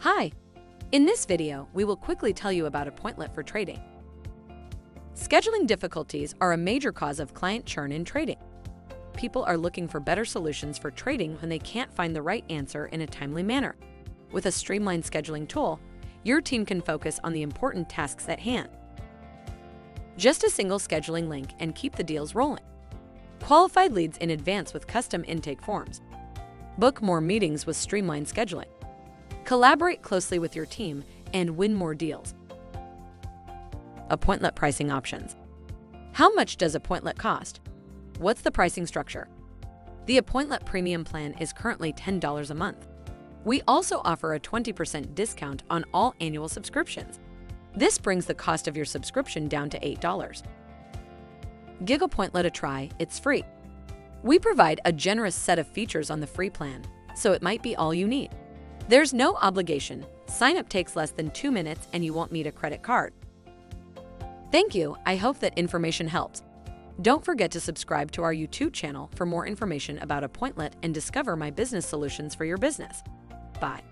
Hi! In this video, we will quickly tell you about Appointlet for trading. Scheduling difficulties are a major cause of client churn in trading. People are looking for better solutions for trading when they can't find the right answer in a timely manner. With a streamlined scheduling tool, your team can focus on the important tasks at hand. Just a single scheduling link and keep the deals rolling. Qualified leads in advance with custom intake forms. Book more meetings with streamlined scheduling. Collaborate closely with your team and win more deals. Appointlet pricing options. How much does Appointlet cost? What's the pricing structure? The Appointlet Premium plan is currently $10 a month. We also offer a 20% discount on all annual subscriptions. This brings the cost of your subscription down to $8. Give Appointlet a try, it's free. We provide a generous set of features on the free plan, so it might be all you need. There's no obligation. Sign up takes less than 2 minutes and you won't need a credit card. Thank you. I hope that information helps. Don't forget to subscribe to our YouTube channel for more information about Appointlet and discover my business solutions for your business. Bye.